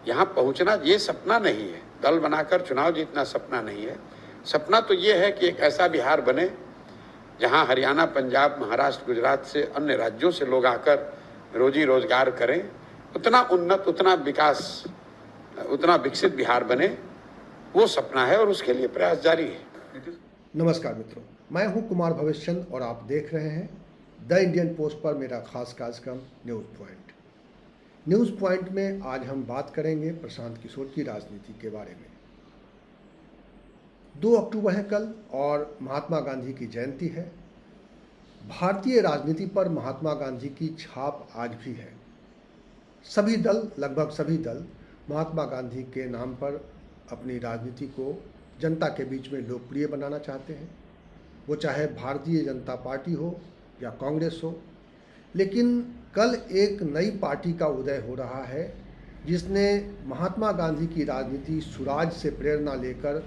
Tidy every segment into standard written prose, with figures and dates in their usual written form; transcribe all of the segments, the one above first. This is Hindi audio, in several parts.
यहाँ पहुँचना ये सपना नहीं है, दल बनाकर चुनाव जीतना सपना नहीं है। सपना तो ये है कि एक ऐसा बिहार बने जहाँ हरियाणा, पंजाब, महाराष्ट्र, गुजरात से अन्य राज्यों से लोग आकर रोजी रोजगार करें। उतना उन्नत, उतना विकास, उतना विकसित बिहार बने, वो सपना है और उसके लिए प्रयास जारी है। नमस्कार मित्रों, मैं हूं कुमार भविष्य और आप देख रहे हैं द इंडियन पोस्ट पर मेरा खास कार्यक्रम न्यूज़ पॉइंट। न्यूज़ पॉइंट में आज हम बात करेंगे प्रशांत किशोर की राजनीति के बारे में। 2 अक्टूबर है कल और महात्मा गांधी की जयंती है। भारतीय राजनीति पर महात्मा गांधी की छाप आज भी है। सभी दल, लगभग सभी दल महात्मा गांधी के नाम पर अपनी राजनीति को जनता के बीच में लोकप्रिय बनाना चाहते हैं, वो चाहे भारतीय जनता पार्टी हो या कांग्रेस हो। लेकिन कल एक नई पार्टी का उदय हो रहा है जिसने महात्मा गांधी की राजनीति सुराज से प्रेरणा लेकर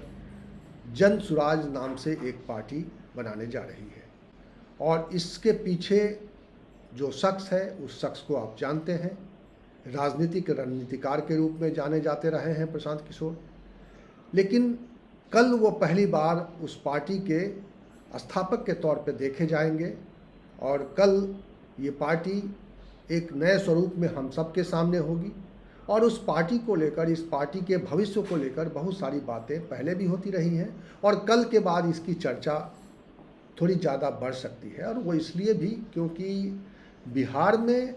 जन सुराज नाम से एक पार्टी बनाने जा रही है। और इसके पीछे जो शख्स है उस शख्स को आप जानते हैं, राजनीतिक रणनीतिकार के रूप में जाने जाते रहे हैं प्रशांत किशोर। लेकिन कल वो पहली बार उस पार्टी के स्थापक के तौर पे देखे जाएंगे और कल ये पार्टी एक नए स्वरूप में हम सब के सामने होगी। और उस पार्टी को लेकर, इस पार्टी के भविष्य को लेकर बहुत सारी बातें पहले भी होती रही हैं और कल के बाद इसकी चर्चा थोड़ी ज़्यादा बढ़ सकती है। और वो इसलिए भी क्योंकि बिहार में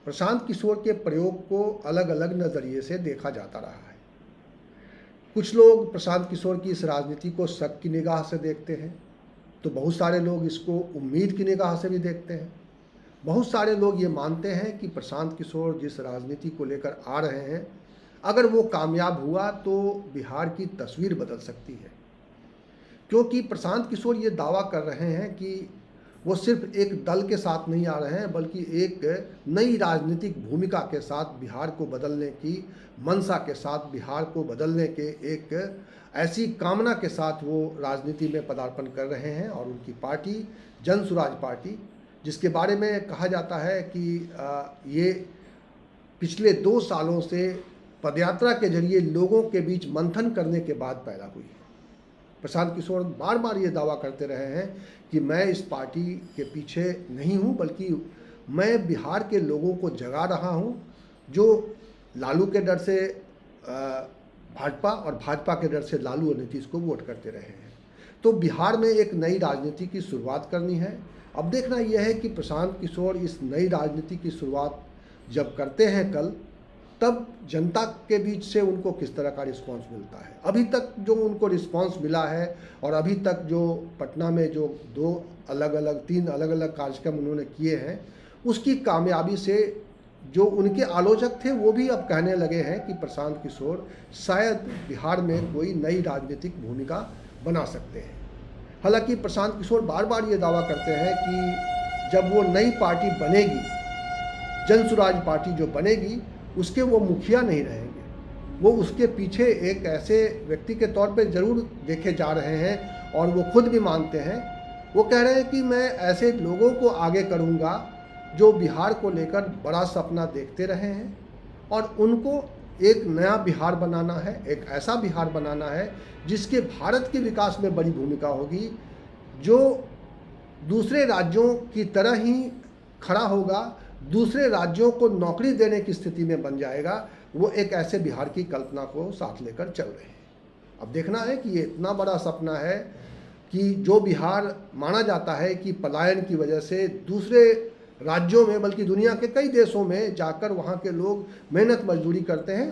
प्रशांत किशोर के प्रयोग को अलग अलग नज़रिए से देखा जाता रहा है। कुछ लोग प्रशांत किशोर की इस राजनीति को शक की निगाह से देखते हैं, तो बहुत सारे लोग इसको उम्मीद की निगाह से भी देखते हैं। बहुत सारे लोग ये मानते हैं कि प्रशांत किशोर जिस राजनीति को लेकर आ रहे हैं, अगर वो कामयाब हुआ तो बिहार की तस्वीर बदल सकती है। क्योंकि प्रशांत किशोर ये दावा कर रहे हैं कि वो सिर्फ एक दल के साथ नहीं आ रहे हैं, बल्कि एक नई राजनीतिक भूमिका के साथ बिहार को बदलने की मंशा के साथ, बिहार को बदलने के एक ऐसी कामना के साथ वो राजनीति में पदार्पण कर रहे हैं। और उनकी पार्टी जन सुराज पार्टी, जिसके बारे में कहा जाता है कि ये पिछले 2 सालों से पदयात्रा के जरिए लोगों के बीच मंथन करने के बाद पैदा हुई है। प्रशांत किशोर बार बार ये दावा करते रहे हैं कि मैं इस पार्टी के पीछे नहीं हूँ, बल्कि मैं बिहार के लोगों को जगा रहा हूँ जो लालू के डर से भाजपा और भाजपा के डर से लालू और नीतीश को वोट करते रहे हैं। तो बिहार में एक नई राजनीति की शुरुआत करनी है। अब देखना यह है कि प्रशांत किशोर इस नई राजनीति की शुरुआत जब करते हैं कल, तब जनता के बीच से उनको किस तरह का रिस्पांस मिलता है। अभी तक जो उनको रिस्पांस मिला है और अभी तक जो पटना में जो 3 अलग अलग कार्यक्रम उन्होंने किए हैं, उसकी कामयाबी से जो उनके आलोचक थे वो भी अब कहने लगे हैं कि प्रशांत किशोर शायद बिहार में कोई नई राजनीतिक भूमिका बना सकते हैं। हालांकि प्रशांत किशोर बार बार ये दावा करते हैं कि जब वो नई पार्टी बनेगी, जन सुराज पार्टी जो बनेगी, उसके वो मुखिया नहीं रहेंगे, वो उसके पीछे एक ऐसे व्यक्ति के तौर पे ज़रूर देखे जा रहे हैं। और वो खुद भी मानते हैं, वो कह रहे हैं कि मैं ऐसे लोगों को आगे करूँगा जो बिहार को लेकर बड़ा सपना देखते रहे हैं और उनको एक नया बिहार बनाना है, एक ऐसा बिहार बनाना है जिसके भारत के विकास में बड़ी भूमिका होगी, जो दूसरे राज्यों की तरह ही खड़ा होगा, दूसरे राज्यों को नौकरी देने की स्थिति में बन जाएगा। वो एक ऐसे बिहार की कल्पना को साथ लेकर चल रहे हैं। अब देखना है कि ये इतना बड़ा सपना है कि जो बिहार माना जाता है कि पलायन की वजह से दूसरे राज्यों में, बल्कि दुनिया के कई देशों में जाकर वहाँ के लोग मेहनत मजदूरी करते हैं।